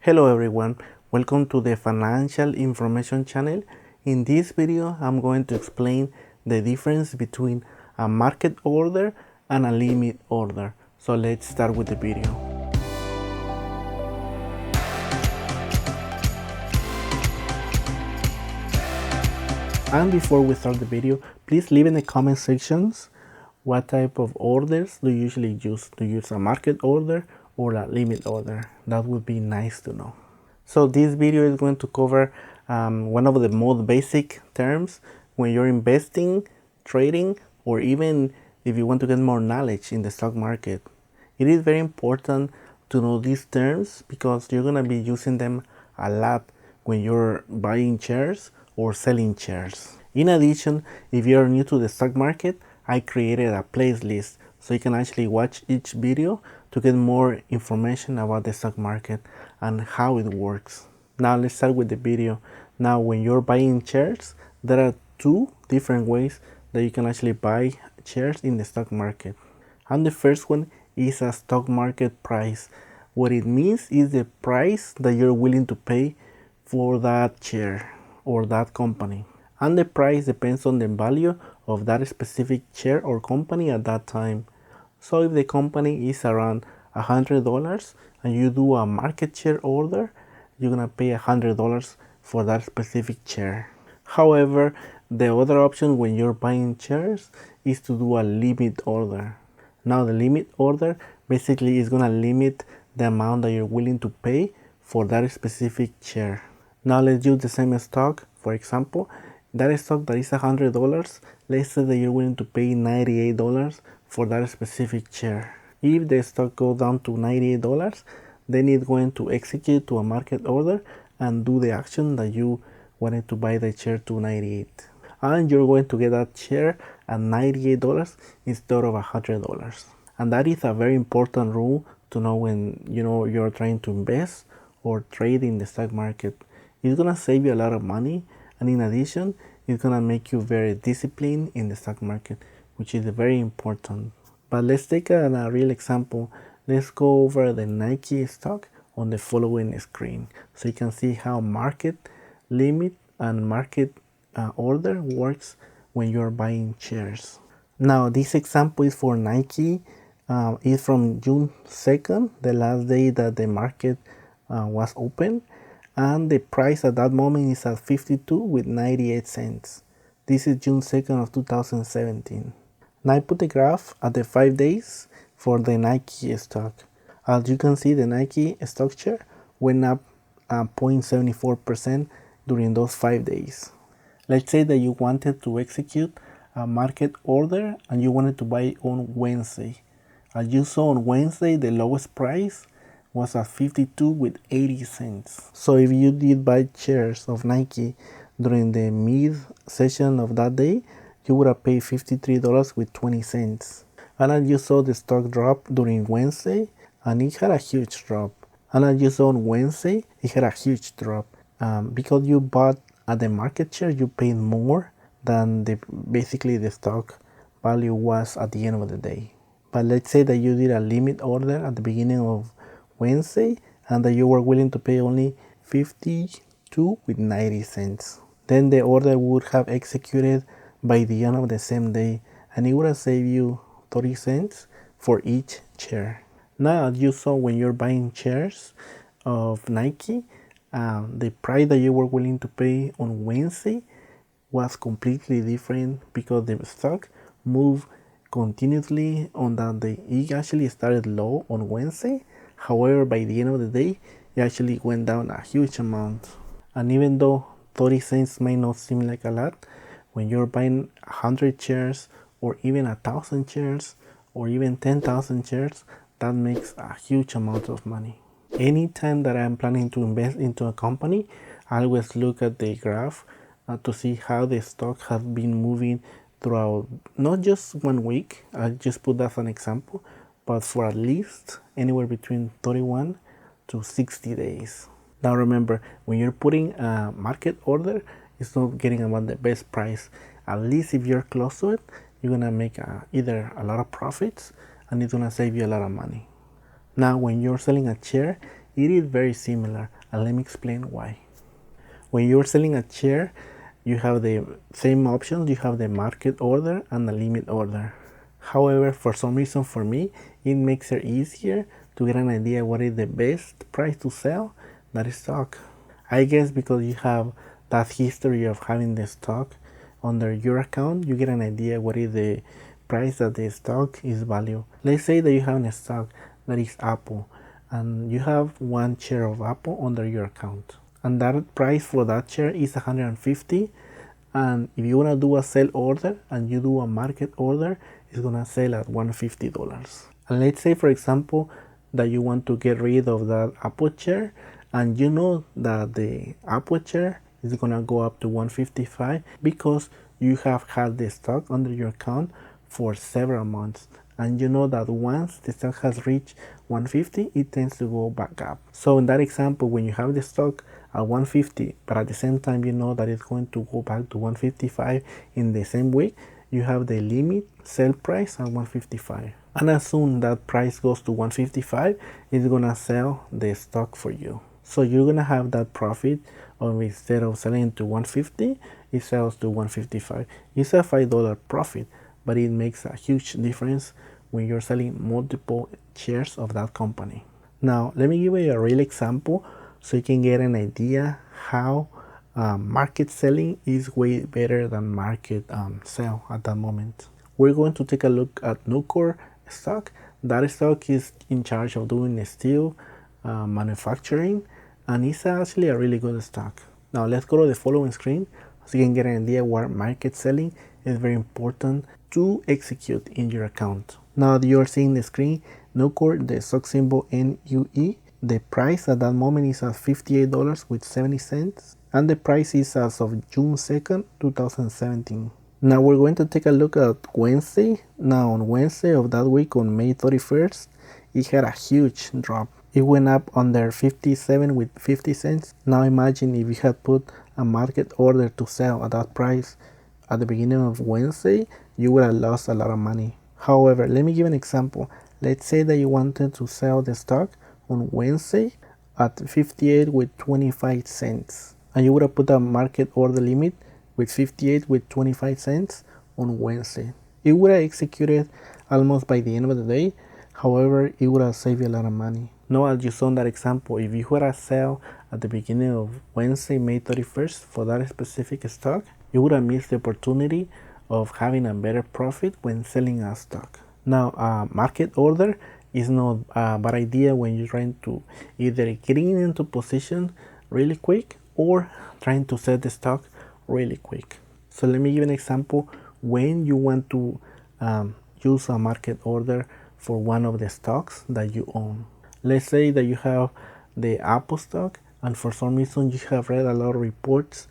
Hello everyone, welcome to the Financial Information channel. In this video, I'm going to explain the difference between a market order and a limit order. So let's start with the video. And before we start the video, please leave in the comment sections what type of orders do you usually use. Do you use a market order or a limit order? That would be nice to know. So this video is going to cover one of the most basic terms when you're investing, trading, or even if you want to get more knowledge in the stock market. It is very important to know these terms because you're going to be using them a lot when you're buying shares or selling shares. In addition, if you're new to the stock market, I created a playlist so you can actually watch each video to get more information about the stock market and how it works. Now let's start with the video. Now when you're buying shares, there are two different ways that you can actually buy shares in the stock market. And the first one is a stock market price. What it means is the price that you're willing to pay for that share or that company. And the price depends on the value of that specific share or company at that time. So if the company is around $100 and you do a market share order, you're gonna pay $100 for that specific share. However, the other option when you're buying shares is to do a limit order. Now the limit order basically is gonna limit the amount that you're willing to pay for that specific share. Now let's use the same stock. For example, that stock that is $100, let's say that you're willing to pay $98 for that specific share. If the stock goes down to $98, then it's going to execute to a market order and do the action that you wanted to buy the share to 98. And you're going to get that share at $98 instead of $100. And that is a very important rule to know when you're trying to invest or trade in the stock market. It's gonna save you a lot of money, and in addition, it's gonna make you very disciplined in the stock market, which is very important. But let's take a real example. Let's go over the Nike stock on the following screen so you can see how market limit and market order works when you're buying shares. Now this example is for Nike. It's from June 2nd, the last day that the market was open, and the price at that moment is at 52 with 98 cents. This is June 2nd of 2017. Now I put the graph at the 5 days for the Nike stock. As you can see, the Nike stock share went up 0.74% during those 5 days. Let's say that you wanted to execute a market order and you wanted to buy on Wednesday. As you saw on Wednesday, the lowest price was at 52 with 80 cents. So if you did buy shares of Nike during the mid session of that day, you would have paid $53 with 20 cents. And as you saw the stock drop during Wednesday, and it had a huge drop. And as you saw on Wednesday, it had a huge drop. Because you bought at the market share, you paid more than basically the stock value was at the end of the day. But let's say that you did a limit order at the beginning of Wednesday and that you were willing to pay only 52 with 90 cents. Then the order would have executed by the end of the same day, and it would have saved you 30 cents for each share. Now, as you saw when you're buying shares of Nike, the price that you were willing to pay on Wednesday was completely different because the stock moved continuously on that day. It actually started low on Wednesday. However, by the end of the day, it actually went down a huge amount. And even though 30 cents may not seem like a lot, when you're buying 100 shares or even 1,000 shares or even 10,000 shares, that makes a huge amount of money. Anytime that I'm planning to invest into a company, I always look at the graph to see how the stock has been moving throughout not just 1 week. I just put that as an example, but for at least anywhere between 31 to 60 days. Now remember, when you're putting a market order, it's not getting about the best price. At least if you're close to it, you're gonna make either a lot of profits and it's gonna save you a lot of money. Now when you're selling a share, It is very similar, and let me explain why. When you're selling a chair, you have the same options. You have the market order and the limit order. However, for some reason for me, it makes it easier to get an idea what is the best price to sell that stock. I guess because you have that history of having the stock under your account, you get an idea what is the price that the stock is value. Let's say that you have a stock that is Apple and you have one share of Apple under your account. And that price for that share is 150, and if you want to do a sell order and you do a market order, it's gonna sell at $150. And let's say for example that you want to get rid of that Apple share and you know that the Apple share is gonna go up to 155 because you have had the stock under your account for several months, and you know that once the stock has reached 150 it tends to go back up. So in that example, when you have the stock at 150 but at the same time you know that it's going to go back to 155 in the same week, you have the limit sell price at 155, and as soon that price goes to 155 it's gonna sell the stock for you. So you're gonna have that profit of, instead of selling to 150 it sells to 155. It's a $5 profit, but it makes a huge difference when you're selling multiple shares of that company. Now let me give you a real example so you can get an idea how market selling is way better than market sell at that moment. We're going to take a look at Nucor stock. That stock is in charge of doing steel manufacturing, and it's actually a really good stock. Now let's go to the following screen so you can get an idea why market selling is very important to execute in your account. Now that you're seeing the screen, Nucor, the stock symbol NUE, the price at that moment is at $58.70, and the price is as of June 2nd, 2017. Now we're going to take a look at Wednesday. Now on Wednesday of that week, on May 31st, it had a huge drop. It went up under 57 with 50 cents. Now imagine if you had put a market order to sell at that price at the beginning of Wednesday, you would have lost a lot of money. However, let me give an example. Let's say that you wanted to sell the stock on Wednesday at 58 with 25 cents, and you would have put a market order limit with 58 with 25 cents on Wednesday. It would have executed almost by the end of the day. However, it would have saved you a lot of money. Now, as you saw in that example, if you were to sell at the beginning of Wednesday, May 31st for that specific stock, you would have missed the opportunity of having a better profit when selling a stock. Now, a market order is not a bad idea when you're trying to either getting into position really quick or trying to sell the stock really quick. So let me give an example when you want to use a market order for one of the stocks that you own. Let's say that you have the Apple stock, and for some reason you have read a lot of reports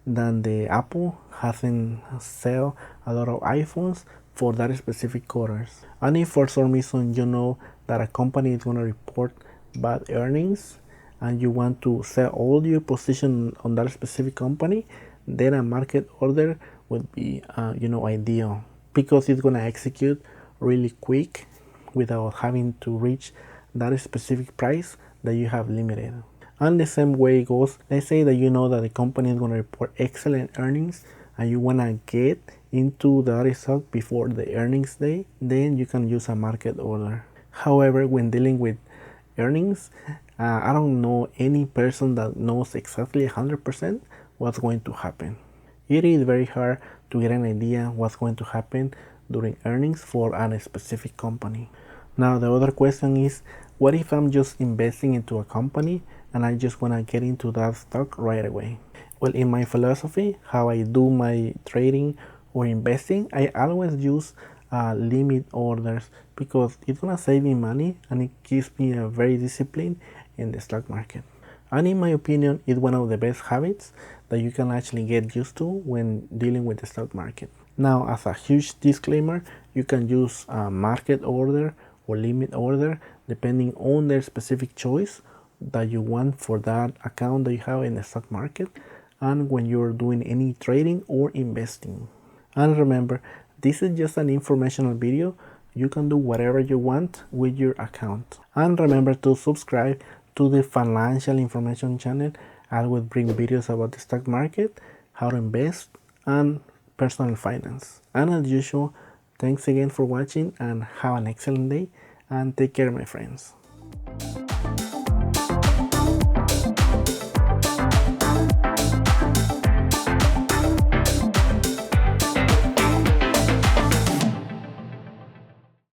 that the Apple hasn't sell a lot of iPhones for that specific quarters. And if for some reason you know that a company is going to report bad earnings and you want to sell all your position on that specific company, then a market order would be ideal, because it's going to execute really quick without having to reach that specific price that you have limited. And the same way it goes, let's say that you know that the company is going to report excellent earnings and you want to get into that stock before the earnings day, then you can use a market order. However, when dealing with earnings, I don't know any person that knows exactly 100% what's going to happen. It is very hard to get an idea what's going to happen during earnings for a specific company. Now the other question is, what if I'm just investing into a company and I just want to get into that stock right away? Well, in my philosophy, how I do my trading or investing, I always use limit orders, because it's gonna save me money and it keeps me very disciplined in the stock market. And in my opinion, it's one of the best habits that you can actually get used to when dealing with the stock market. Now, as a huge disclaimer, you can use a market order or limit order depending on their specific choice that you want for that account that you have in the stock market, and when you're doing any trading or investing. And remember, this is just an informational video. You can do whatever you want with your account. And remember to subscribe to the financial information channel. I will bring videos about the stock market, how to invest, and personal finance. And as usual, thanks again for watching and have an excellent day and take care, my friends.